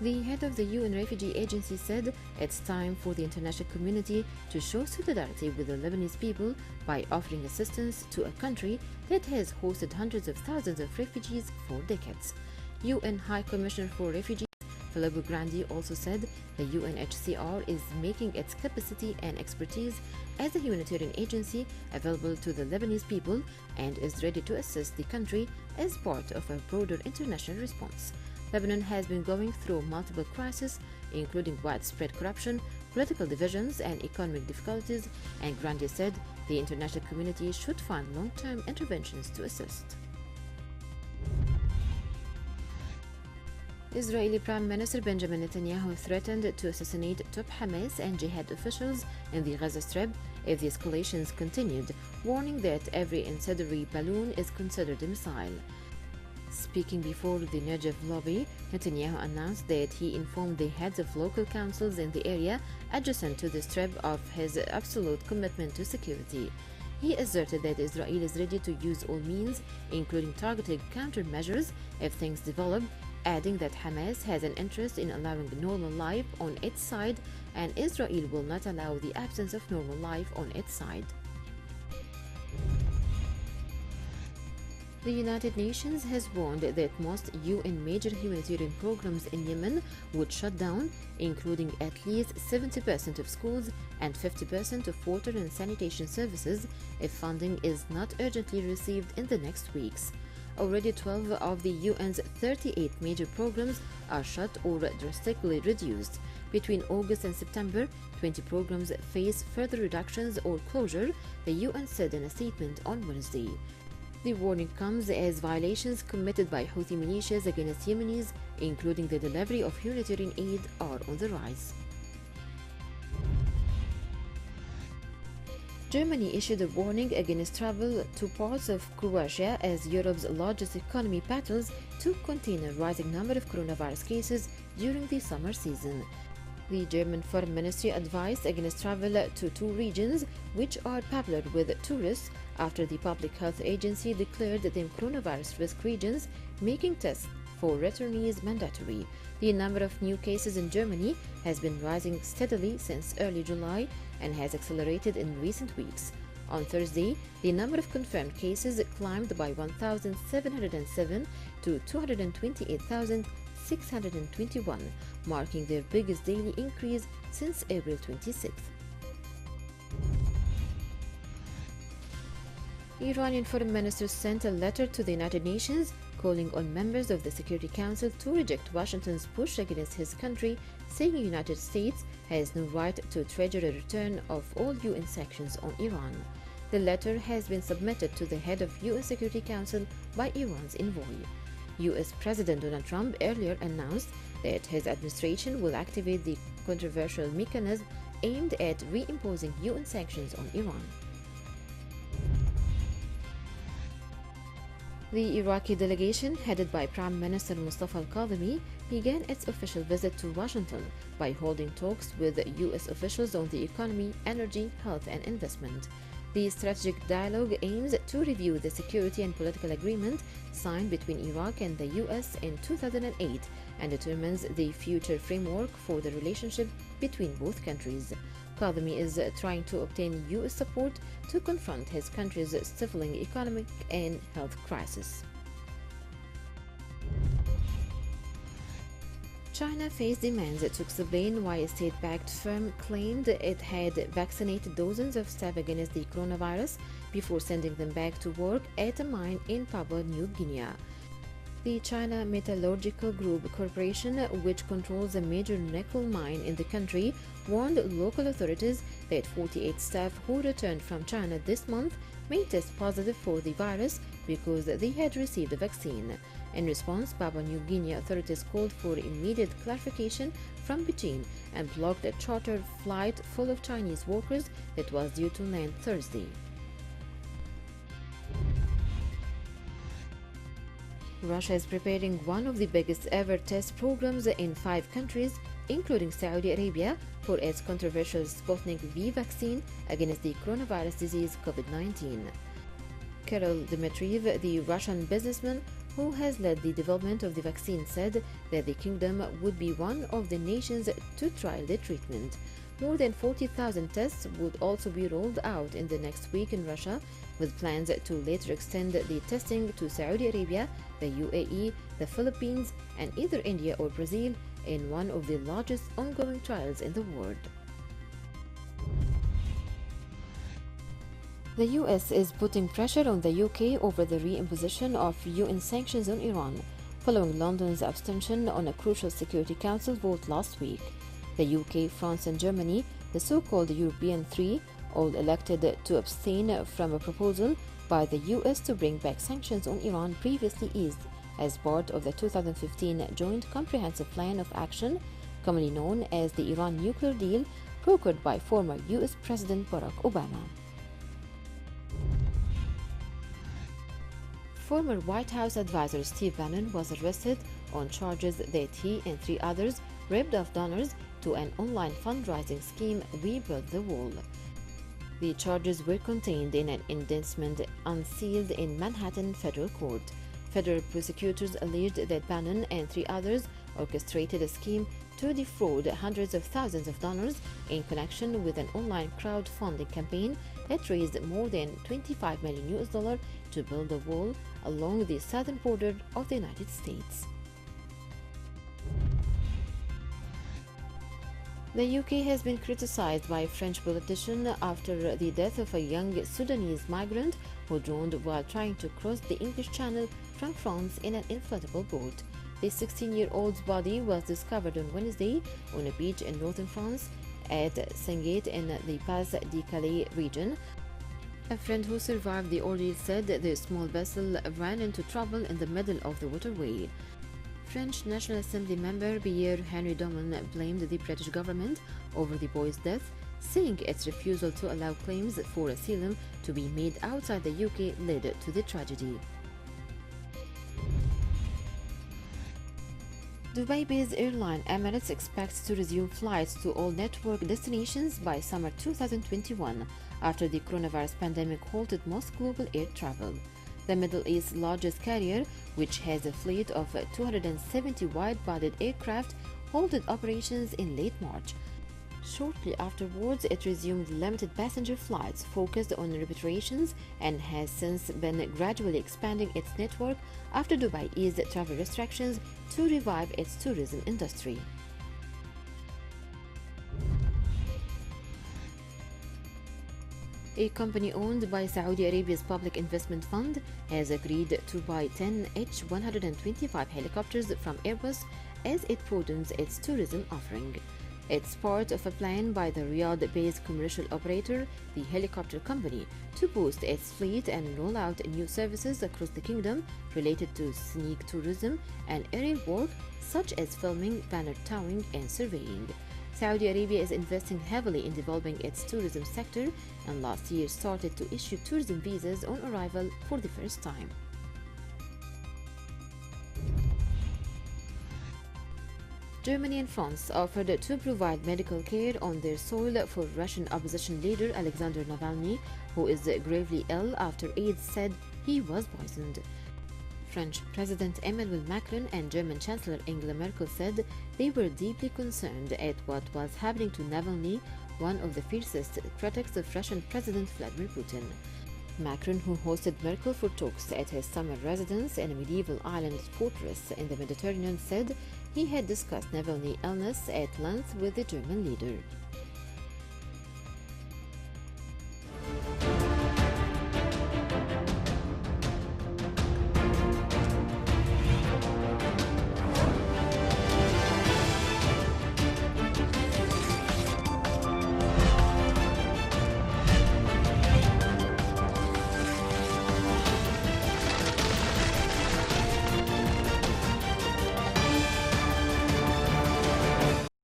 The head of the UN Refugee Agency said it's time for the international community to show solidarity with the Lebanese people by offering assistance to a country that has hosted hundreds of thousands of refugees for decades. UN High Commissioner for Refugees Filippo Grandi also said the UNHCR is making its capacity and expertise as a humanitarian agency available to the Lebanese people and is ready to assist the country as part of a broader international response. Lebanon has been going through multiple crises, including widespread corruption, political divisions, and economic difficulties, and Grandi said the international community should find long-term interventions to assist. Israeli Prime Minister Benjamin Netanyahu threatened to assassinate top Hamas and Jihad officials in the Gaza Strip if the escalations continued, warning that every incendiary balloon is considered a missile. Speaking before the Negev lobby, Netanyahu announced that he informed the heads of local councils in the area adjacent to the Strip of his absolute commitment to security. He asserted that Israel is ready to use all means, including targeted countermeasures, if things develop, adding that Hamas has an interest in allowing normal life on its side and Israel will not allow the absence of normal life on its side. The United Nations has warned that most UN major humanitarian programs in Yemen would shut down, including at least 70% of schools and 50% of water and sanitation services, if funding is not urgently received in the next weeks. Already 12 of the UN's 38 major programs are shut or drastically reduced. Between August and September, 20 programs face further reductions or closure, the UN said in a statement on Wednesday. The warning comes as violations committed by Houthi militias against Yemenis, including the delivery of humanitarian aid, are on the rise. Germany issued a warning against travel to parts of Croatia as Europe's largest economy battles to contain a rising number of coronavirus cases during the summer season. The German Foreign Ministry advised against travel to two regions which are popular with tourists after the Public Health Agency declared them coronavirus risk regions, making tests for returnees mandatory. The number of new cases in Germany has been rising steadily since early July and has accelerated in recent weeks. On Thursday, the number of confirmed cases climbed by 1,707 to 228,621, marking their biggest daily increase since April 26th. Iranian foreign minister sent a letter to the United Nations calling on members of the Security Council to reject Washington's push against his country, saying the United States has no right to trigger a return of all UN sanctions on Iran. The letter has been submitted to the head of UN Security Council by Iran's envoy. US President Donald Trump earlier announced that his administration will activate the controversial mechanism aimed at reimposing UN sanctions on Iran. The Iraqi delegation, headed by Prime Minister Mustafa al-Kadhimi, began its official visit to Washington by holding talks with U.S. officials on the economy, energy, health, and investment. The strategic dialogue aims to review the security and political agreement signed between Iraq and the U.S. in 2008 and determines the future framework for the relationship between both countries. Kadhimi is trying to obtain U.S. support to confront his country's stifling economic and health crisis. China faced demands to explain why a state-backed firm claimed it had vaccinated dozens of staff against the coronavirus before sending them back to work at a mine in Papua New Guinea. The China Metallurgical Group Corporation, which controls a major nickel mine in the country, warned local authorities that 48 staff who returned from China this month may test positive for the virus because they had received a vaccine. In response, Papua New Guinea authorities called for immediate clarification from Beijing and blocked a chartered flight full of Chinese workers that was due to land Thursday. Russia is preparing one of the biggest ever test programs in 5 countries, including Saudi Arabia, for its controversial Sputnik V vaccine against the coronavirus disease COVID-19. Kirill Dmitriev, the Russian businessman who has led the development of the vaccine, said that the kingdom would be one of the nations to trial the treatment. More than 40,000 tests would also be rolled out in the next week in Russia, with plans to later extend the testing to Saudi Arabia, the UAE, the Philippines, and either India or Brazil in one of the largest ongoing trials in the world. The US is putting pressure on the UK over the re-imposition of UN sanctions on Iran, following London's abstention on a crucial Security Council vote last week. The UK, France, and Germany, the so-called European Three, all elected to abstain from a proposal by the US to bring back sanctions on Iran previously eased as part of the 2015 Joint Comprehensive Plan of Action, commonly known as the Iran nuclear deal, brokered by former US President Barack Obama. Former White House advisor Steve Bannon was arrested on charges that he and 3 others ripped off donors to an online fundraising scheme, We Built the Wall. The charges were contained in an indictment unsealed in Manhattan federal court. Federal prosecutors alleged that Bannon and 3 others orchestrated a scheme to defraud hundreds of thousands of donors in connection with an online crowdfunding campaign that raised more than $25 million to build a wall along the southern border of the United States. The UK has been criticized by a French politician after the death of a young Sudanese migrant who drowned while trying to cross the English Channel from France in an inflatable boat. The 16-year-old's body was discovered on Wednesday on a beach in northern France at Saint-Gate in the Pas de Calais region. A friend who survived the ordeal said the small vessel ran into trouble in the middle of the waterway. French National Assembly member Pierre-Henri Domen blamed the British government over the boy's death, saying its refusal to allow claims for asylum to be made outside the UK led to the tragedy. Dubai-based airline Emirates expects to resume flights to all network destinations by summer 2021 after the coronavirus pandemic halted most global air travel. The Middle East's largest carrier, which has a fleet of 270 wide-bodied aircraft, halted operations in late March. Shortly afterwards, it resumed limited passenger flights focused on repatriations and has since been gradually expanding its network after Dubai eased travel restrictions to revive its tourism industry. A company owned by Saudi Arabia's Public Investment Fund has agreed to buy 10 H-125 helicopters from Airbus as it broadens its tourism offering. It's part of a plan by the Riyadh-based commercial operator, the helicopter company, to boost its fleet and roll out new services across the kingdom related to scenic tourism and aerial work such as filming, banner towing, and surveying. Saudi Arabia is investing heavily in developing its tourism sector and last year started to issue tourism visas on arrival for the first time. Germany and France offered to provide medical care on their soil for Russian opposition leader Alexander Navalny, who is gravely ill after aides said he was poisoned. French President Emmanuel Macron and German Chancellor Angela Merkel said they were deeply concerned at what was happening to Navalny, one of the fiercest critics of Russian President Vladimir Putin. Macron, who hosted Merkel for talks at his summer residence in a medieval island fortress in the Mediterranean, said he had discussed Navalny's illness at length with the German leader.